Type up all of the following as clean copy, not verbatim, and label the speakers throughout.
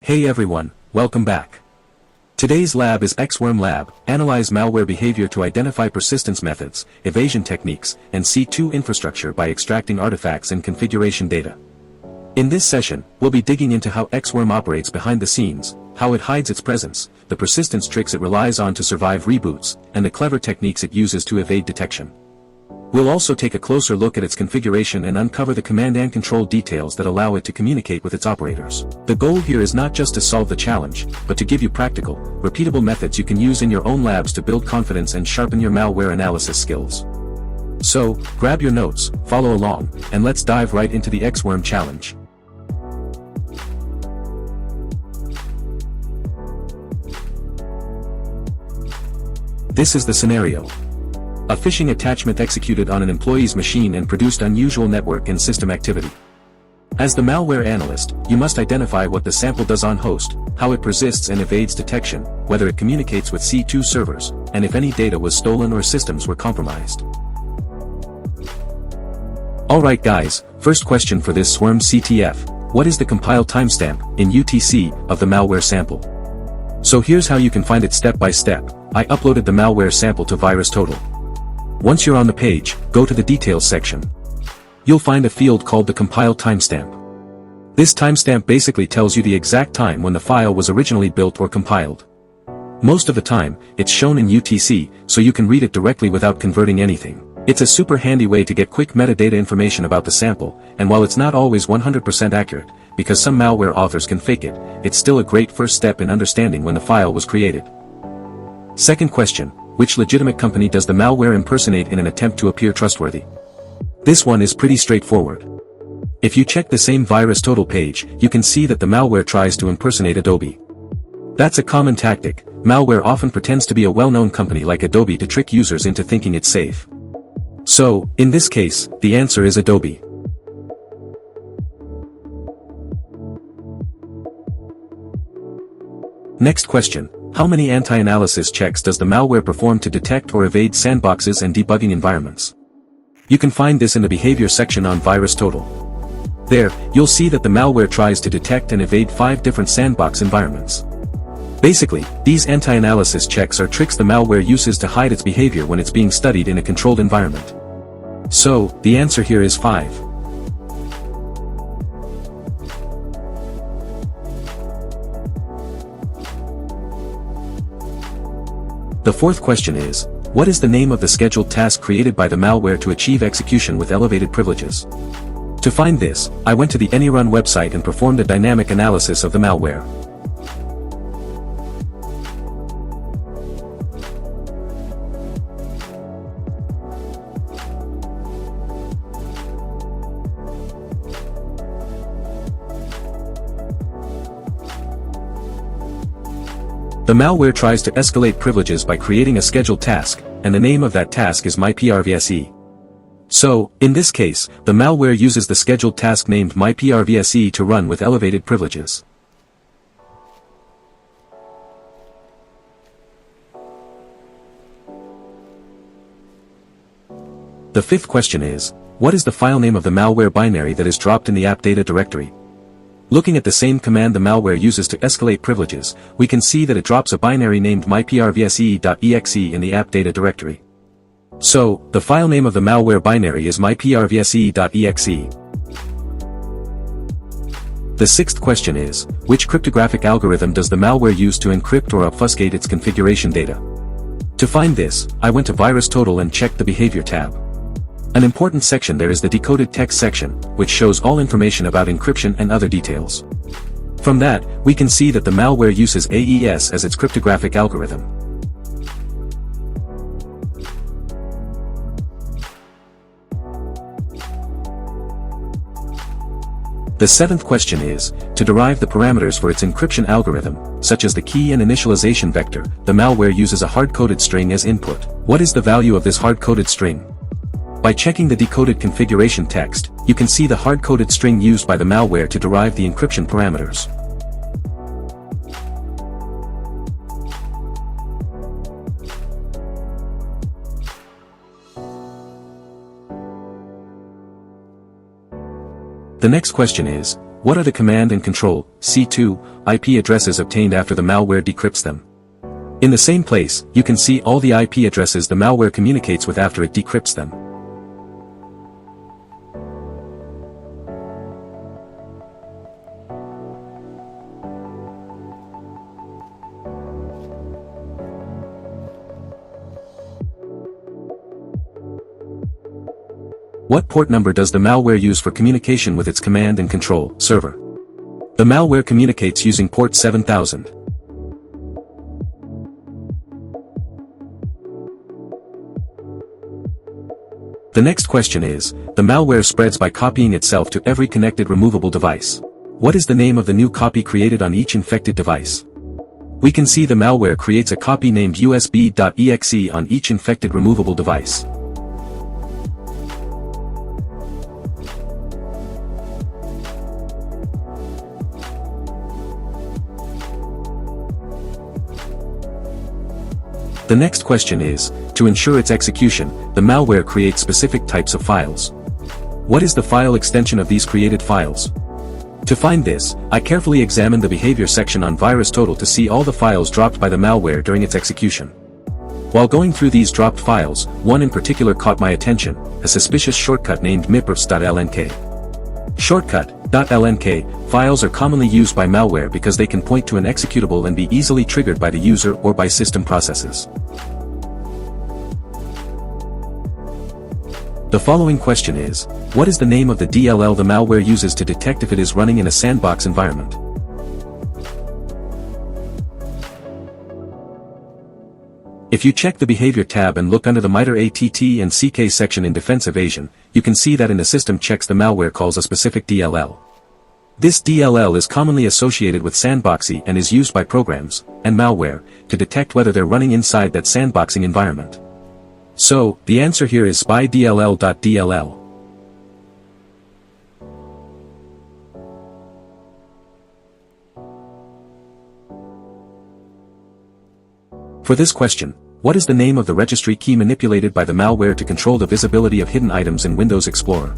Speaker 1: Hey everyone, welcome back. Today's lab is Xworm Lab, analyze malware behavior to identify persistence methods, evasion techniques, and C2 infrastructure by extracting artifacts and configuration data. In this session, we'll be digging into how Xworm operates behind the scenes, how it hides its presence, the persistence tricks it relies on to survive reboots, and the clever techniques it uses to evade detection. We'll also take a closer look at its configuration and uncover the command and control details that allow it to communicate with its operators. The goal here is not just to solve the challenge, but to give you practical, repeatable methods you can use in your own labs to build confidence and sharpen your malware analysis skills. So, grab your notes, follow along, and let's dive right into the Xworm challenge. This is the scenario. A phishing attachment executed on an employee's machine and produced unusual network and system activity. As the malware analyst, you must identify what the sample does on host, how it persists and evades detection, whether it communicates with C2 servers, and if any data was stolen or systems were compromised. Alright guys, first question for this Xworm CTF, what is the compile timestamp, in UTC, of the malware sample? So here's how you can find it step by step. I uploaded the malware sample to VirusTotal. Once you're on the page, go to the details section. You'll find a field called the compile timestamp. This timestamp basically tells you the exact time when the file was originally built or compiled. Most of the time, it's shown in UTC, so you can read it directly without converting anything. It's a super handy way to get quick metadata information about the sample, and while it's not always 100% accurate, because some malware authors can fake it, it's still a great first step in understanding when the file was created. Second question. Which legitimate company does the malware impersonate in an attempt to appear trustworthy? This one is pretty straightforward. If you check the same VirusTotal page, you can see that the malware tries to impersonate Adobe. That's a common tactic. Malware often pretends to be a well-known company like Adobe to trick users into thinking it's safe. So, in this case, the answer is Adobe. Next question. How many anti-analysis checks does the malware perform to detect or evade sandboxes and debugging environments? You can find this in the behavior section on VirusTotal. There, you'll see that the malware tries to detect and evade 5 different sandbox environments. Basically, these anti-analysis checks are tricks the malware uses to hide its behavior when it's being studied in a controlled environment. So, the answer here is 5. The fourth question is, what is the name of the scheduled task created by the malware to achieve execution with elevated privileges? To find this, I went to the AnyRun website and performed a dynamic analysis of the malware. The malware tries to escalate privileges by creating a scheduled task, and the name of that task is myprvse. So, in this case, the malware uses the scheduled task named myprvse to run with elevated privileges. The fifth question is, what is the file name of the malware binary that is dropped in the app data directory? Looking at the same command the malware uses to escalate privileges, we can see that it drops a binary named myprvse.exe in the app data directory. So, the file name of the malware binary is myprvse.exe. The sixth question is, which cryptographic algorithm does the malware use to encrypt or obfuscate its configuration data? To find this, I went to VirusTotal and checked the behavior tab. An important section there is the decoded text section, which shows all information about encryption and other details. From that, we can see that the malware uses AES as its cryptographic algorithm. The seventh question is, to derive the parameters for its encryption algorithm, such as the key and initialization vector, the malware uses a hard-coded string as input. What is the value of this hard-coded string? By checking the decoded configuration text, you can see the hard-coded string used by the malware to derive the encryption parameters. The next question is, What are the command and control, C2, IP addresses obtained after the malware decrypts them? In the same place, you can see all the IP addresses the malware communicates with after it decrypts them. What port number does the malware use for communication with its command and control server? The malware communicates using port 7000. The next question is, the malware spreads by copying itself to every connected removable device. What is the name of the new copy created on each infected device? We can see the malware creates a copy named usb.exe on each infected removable device. The next question is, to ensure its execution, the malware creates specific types of files. What is the file extension of these created files? To find this, I carefully examined the behavior section on VirusTotal to see all the files dropped by the malware during its execution. While going through these dropped files, one in particular caught my attention, a suspicious shortcut named impersonation. Shortcut.lnk files are commonly used by malware because they can point to an executable and be easily triggered by the user or by system processes. The following question is, what is the name of the DLL the malware uses to detect if it is running in a sandbox environment? If you check the Behavior tab and look under the MITRE ATT and CK section in Defense Evasion, you can see that in the system checks the malware calls a specific DLL. This DLL is commonly associated with sandboxing and is used by programs, and malware, to detect whether they're running inside that sandboxing environment. So, the answer here is spy_dll.dll. For this question, what is the name of the registry key manipulated by the malware to control the visibility of hidden items in Windows Explorer?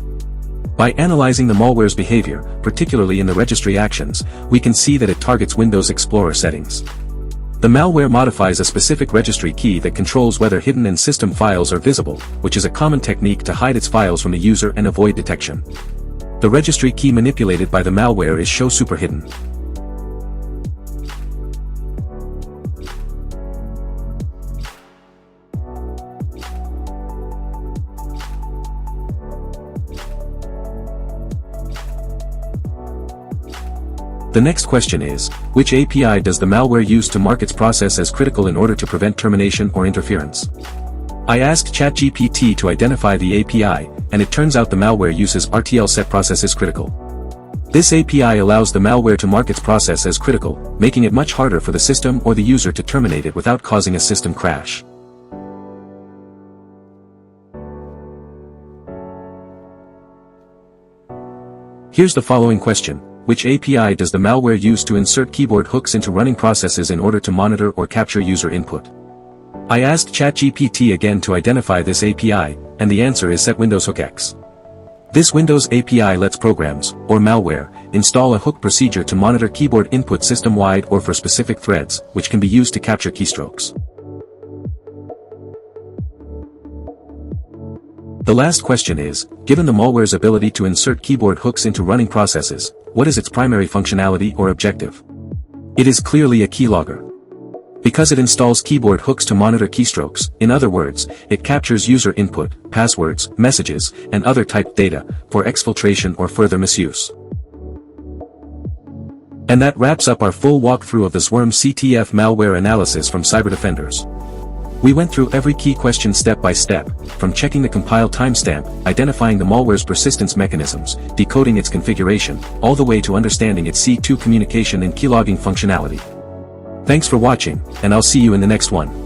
Speaker 1: By analyzing the malware's behavior, particularly in the registry actions, we can see that it targets Windows Explorer settings. The malware modifies a specific registry key that controls whether hidden and system files are visible, which is a common technique to hide its files from the user and avoid detection. The registry key manipulated by the malware is show superhidden. The next question is, which API does the malware use to mark its process as critical in order to prevent termination or interference? I asked ChatGPT to identify the API, and it turns out the malware uses RTL set process is critical. This API allows the malware to mark its process as critical, making it much harder for the system or the user to terminate it without causing a system crash. Here's the following question. Which API does the malware use to insert keyboard hooks into running processes in order to monitor or capture user input? I asked ChatGPT again to identify this API, and the answer is set Windows Hook X. This Windows API lets programs, or malware, install a hook procedure to monitor keyboard input system-wide or for specific threads, which can be used to capture keystrokes. The last question is, given the malware's ability to insert keyboard hooks into running processes, what is its primary functionality or objective? It is clearly a keylogger. Because it installs keyboard hooks to monitor keystrokes, in other words, it captures user input, passwords, messages, and other typed data, for exfiltration or further misuse. And that wraps up our full walkthrough of the Xworm CTF malware analysis from CyberDefenders. We went through every key question step by step, from checking the compile timestamp, identifying the malware's persistence mechanisms, decoding its configuration, all the way to understanding its C2 communication and keylogging functionality. Thanks for watching, and I'll see you in the next one.